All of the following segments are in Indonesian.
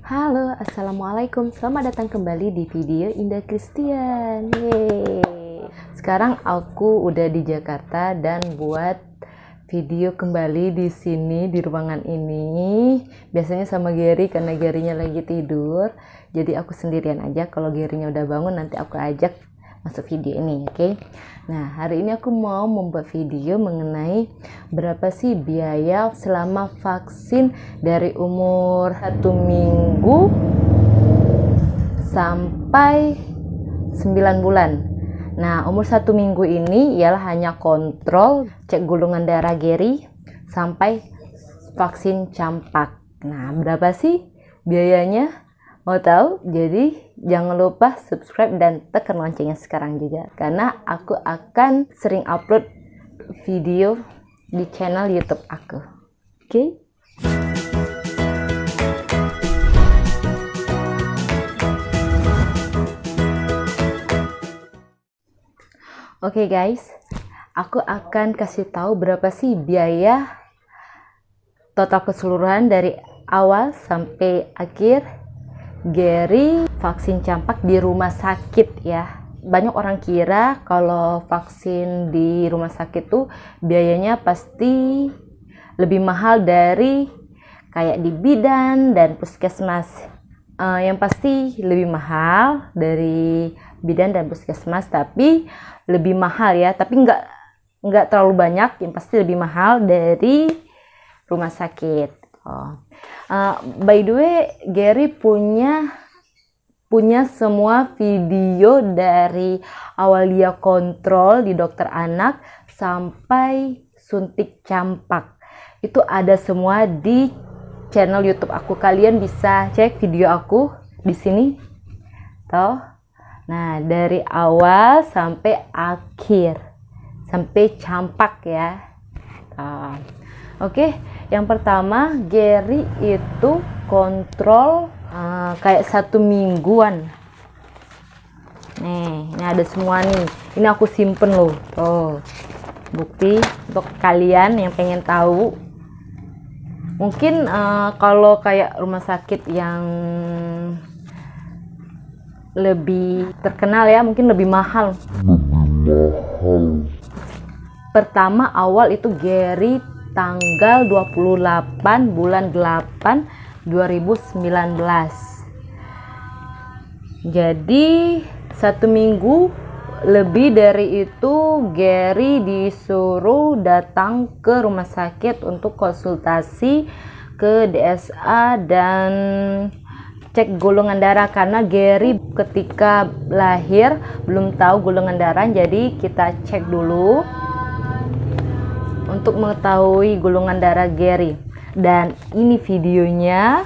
Halo, Assalamualaikum. Selamat datang kembali di video Indah Christian. Yeay. Sekarang aku udah di Jakarta dan buat video kembali di sini di ruangan ini. Biasanya sama Gary karena Garynya lagi tidur. Jadi aku sendirian aja. Kalau Garynya udah bangun nanti aku ajak masuk video ini, oke? Nah, hari ini aku mau membuat video mengenai berapa sih biaya selama vaksin dari umur 1 minggu sampai 9 bulan. Nah, umur 1 minggu ini ialah hanya kontrol cek golongan darah Gary sampai vaksin campak. Nah, berapa sih biayanya? Mau tahu? Jadi jangan lupa subscribe dan tekan loncengnya sekarang juga, karena aku akan sering upload video di channel YouTube aku. Oke? Oke guys, aku akan kasih tahu berapa sih biaya total keseluruhan dari awal sampai akhir Gary vaksin campak di rumah sakit ya. Banyak orang kira kalau vaksin di rumah sakit tuh biayanya pasti lebih mahal dari kayak di bidan dan puskesmas. Yang pasti lebih mahal dari bidan dan puskesmas, tapi lebih mahal ya. Tapi nggak terlalu banyak. Yang pasti lebih mahal dari rumah sakit. By the way, Gary punya semua video dari awal dia kontrol di dokter anak sampai suntik campak. Itu ada semua di channel YouTube aku. Kalian bisa cek video aku di sini. Toh. Nah, dari awal sampai akhir. Sampai campak ya. Oke, yang pertama Gary itu kontrol kayak 1 mingguan. Nih, ini ada semua nih. Ini aku simpen loh. Tuh, bukti untuk kalian yang pengen tahu. Mungkin kalau kayak rumah sakit yang lebih terkenal ya, mungkin lebih mahal. Pertama awal itu Gary tanggal 28 bulan 8 2019. Jadi 1 minggu lebih dari itu Gary disuruh datang ke rumah sakit untuk konsultasi ke DSA dan cek golongan darah, karena Gary ketika lahir belum tahu golongan darah, jadi kita cek dulu untuk mengetahui golongan darah Gary. Dan ini videonya.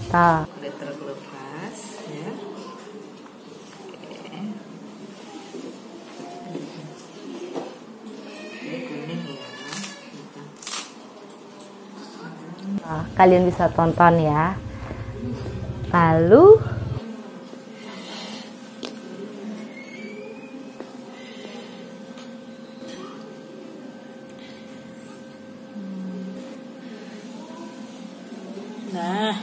Udah terkelupas ya. Ini kuning ya. Nah, kalian bisa tonton ya. Lalu Nah,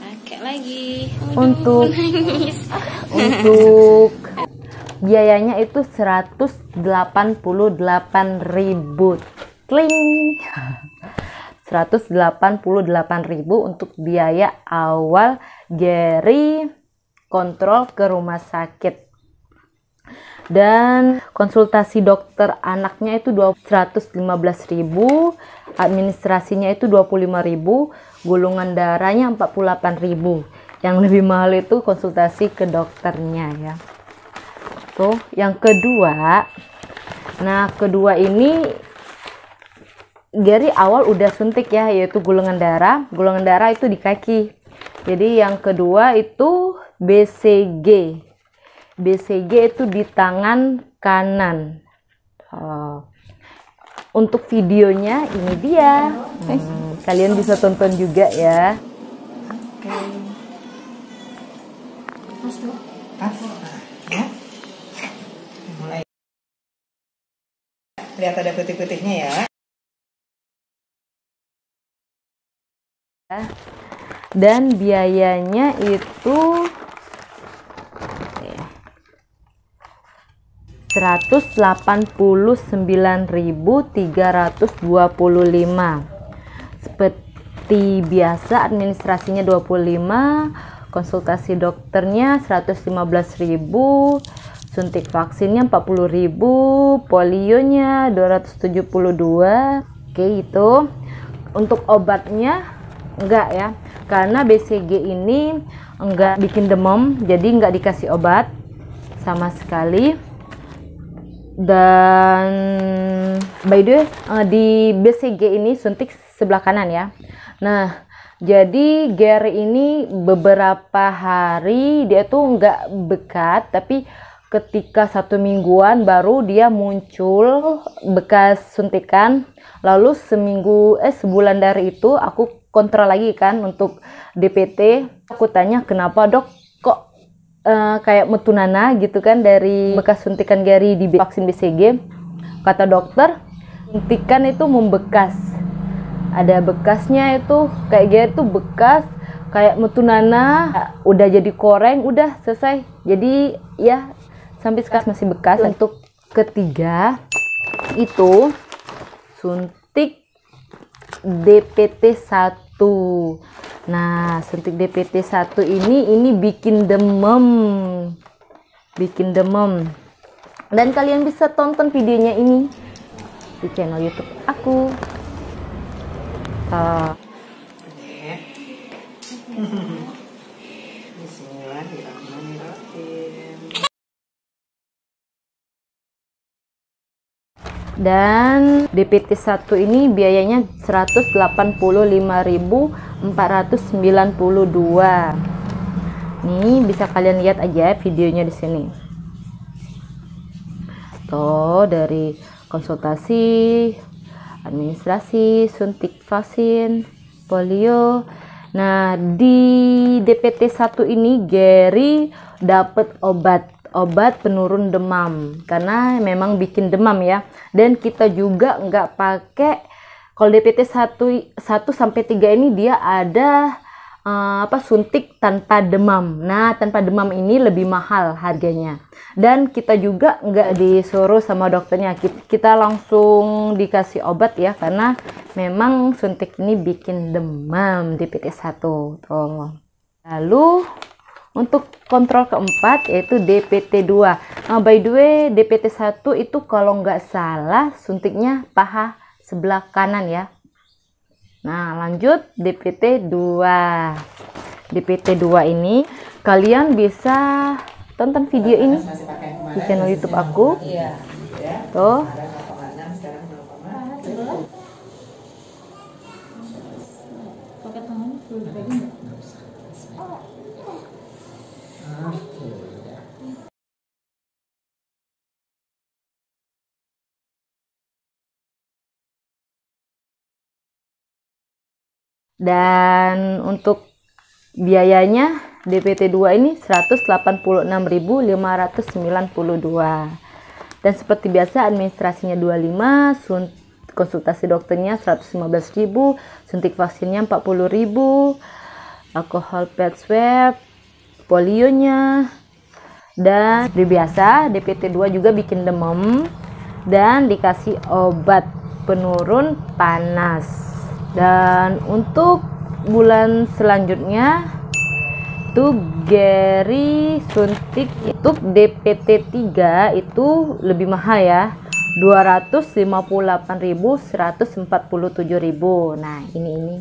pakai lagi. untuk biayanya itu 188.000. Kling. 188.000 untuk biaya awal Gary kontrol ke rumah sakit. Dan konsultasi dokter anaknya itu 115.000, administrasinya itu 25.000, golongan darahnya 48.000. Yang lebih mahal itu konsultasi ke dokternya ya. Tuh, yang kedua. Nah, kedua ini Gary awal udah suntik ya, yaitu golongan darah. Golongan darah itu di kaki. Jadi yang kedua itu BCG. BCG itu di tangan kanan. Untuk videonya ini dia. Kalian bisa tonton juga ya. Pas. Ya. Mulai. Lihat ada putih-putihnya ya. Dan biayanya itu 189.325. Seperti biasa administrasinya 25, konsultasi dokternya 115.000, suntik vaksinnya 40.000, polionya 272. Oke, itu. Untuk obatnya enggak ya, karena BCG ini enggak bikin demam, jadi enggak dikasih obat sama sekali. Dan by the way, di BCG ini suntik sebelah kanan ya. Nah, jadi Gary ini beberapa hari dia tuh nggak bekat, tapi ketika 1 mingguan baru dia muncul bekas suntikan. Lalu sebulan dari itu aku kontrol lagi kan untuk DPT. Aku tanya, kenapa dok kok kayak metunana gitu kan dari bekas suntikan Gary di vaksin BCG. Kata dokter, suntikan itu membekas, ada bekasnya, itu kayak Gary tuh bekas kayak metunana, udah jadi koreng, udah selesai. Jadi ya sampai sekarang masih bekas. Untuk ketiga itu suntik DPT 1. Nah, suntik DPT 1 ini bikin demam. Dan kalian bisa tonton videonya ini di channel YouTube aku. Bismillahirrahmanirrahim. Dan DPT 1 ini biayanya 185.492. Nih, bisa kalian lihat aja videonya di sini. Tuh, dari konsultasi, administrasi, suntik vaksin, polio. Nah, di DPT 1 ini Gary dapat obat penurun demam, karena memang bikin demam ya. Dan kita juga nggak pakai, kalau DPT 1 sampai 3 ini dia ada suntik tanpa demam. Nah, tanpa demam ini lebih mahal harganya. Dan kita juga nggak disuruh sama dokternya, kita langsung dikasih obat ya, karena memang suntik ini bikin demam DPT 1 tuh. Lalu untuk kontrol keempat yaitu DPT 2. Nah, by the way, DPT 1 itu kalau nggak salah suntiknya paha sebelah kanan ya. Nah, lanjut DPT 2. DPT 2 ini kalian bisa tonton video ini di channel YouTube aku. Tuh. Dan untuk biayanya DPT 2 ini 186.592. Dan seperti biasa administrasinya 25, konsultasi dokternya 115.000, suntik vaksinnya 40.000, alkohol pet swab, polionya. Dan seperti biasa DPT 2 juga bikin demam dan dikasih obat penurun panas. Dan untuk bulan selanjutnya itu Gary suntik untuk DPT 3 itu lebih mahal ya, 258.147.000. Nah, ini.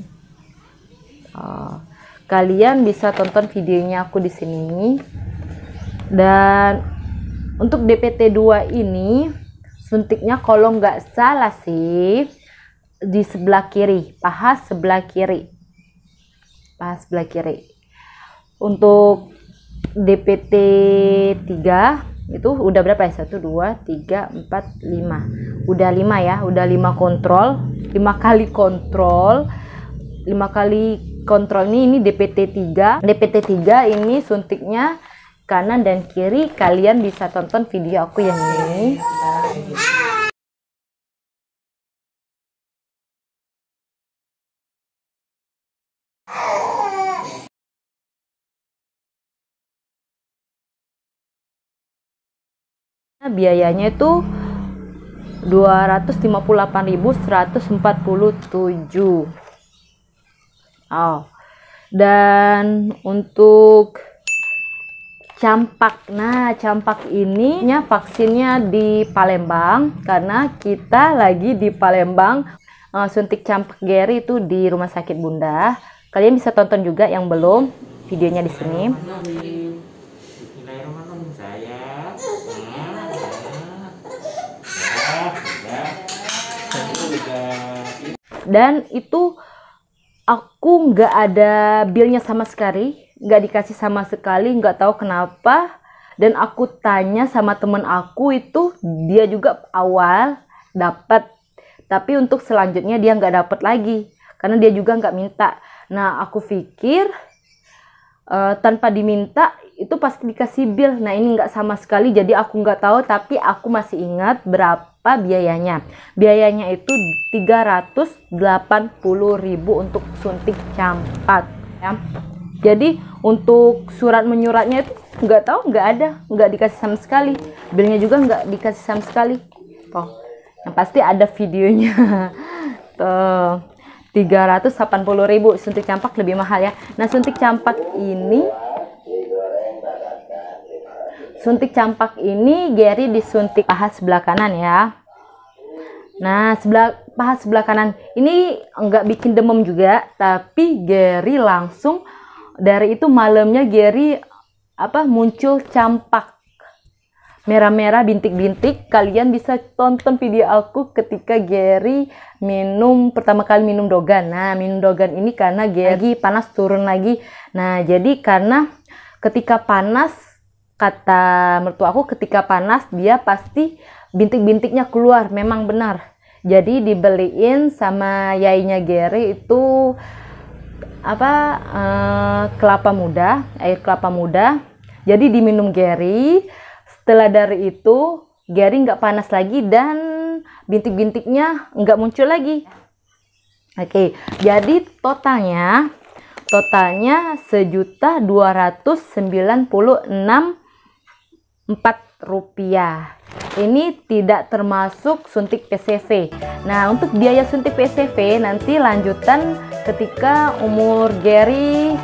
Kalian bisa tonton videonya aku di sini. Dan untuk DPT 2 ini suntiknya kalau nggak salah sih di sebelah kiri, paha sebelah kiri. Untuk DPT 3 itu udah berapa ya? 1, 2, 3, 4, 5. Udah 5 ya, udah 5 kontrol, 5 kali kontrol. 5 kali kontrol ini DPT 3. DPT 3 ini suntiknya kanan dan kiri. Kalian bisa tonton video aku yang ini. Biayanya itu 258.147. Dan untuk campak, nah campak ini vaksinnya di Palembang, karena kita lagi di Palembang. Suntik campak Gary itu di Rumah Sakit Bunda. Kalian bisa tonton juga yang belum, videonya di sini. Dan itu aku nggak ada billnya sama sekali, nggak dikasih sama sekali, nggak tahu kenapa. Dan aku tanya sama temen aku itu, dia juga awal dapat, tapi untuk selanjutnya dia nggak dapat lagi karena dia juga nggak minta. Nah aku pikir tanpa diminta itu pasti dikasih bill. Nah ini nggak sama sekali, jadi aku nggak tahu, tapi aku masih ingat berapa biayanya. Biayanya itu 380.000 untuk suntik campak ya. Jadi untuk surat menyuratnya itu nggak tahu, nggak ada, nggak dikasih sama sekali. Billnya juga nggak dikasih sama sekali. Toh yang pasti ada videonya. Tuh 380.000. Suntik campak lebih mahal ya. Nah suntik campak ini Gary disuntik paha sebelah kanan ya. Nah paha sebelah kanan ini enggak bikin demam juga, tapi Gary langsung dari itu malamnya Gary muncul campak merah-merah bintik-bintik. Kalian bisa tonton video aku ketika Gary pertama kali minum dogan. Nah minum dogan ini karena Gary panas turun lagi. Nah jadi karena ketika panas, kata mertua aku, ketika panas dia pasti bintik-bintiknya keluar. Memang benar. Jadi dibeliin sama yainya Gary itu kelapa muda, air kelapa muda. Jadi diminum Gary. Setelah dari itu Gary nggak panas lagi dan bintik-bintiknya nggak muncul lagi. Oke, jadi totalnya 1.296.4 rupiah. Ini tidak termasuk suntik PCV. Nah untuk biaya suntik PCV nanti lanjutan ketika umur Gary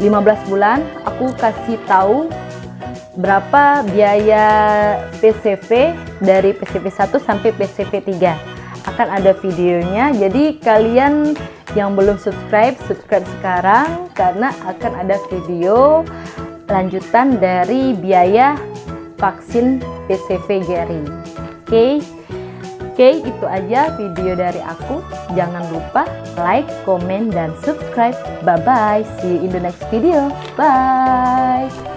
15 bulan aku kasih tahu berapa biaya PCV dari PCV 1 sampai PCV 3. Akan ada videonya, jadi kalian yang belum subscribe sekarang, karena akan ada video lanjutan dari biaya vaksin PCV Gary. Oke, itu aja video dari aku. Jangan lupa like, comment, dan subscribe. Bye bye, see you in the next video. Bye.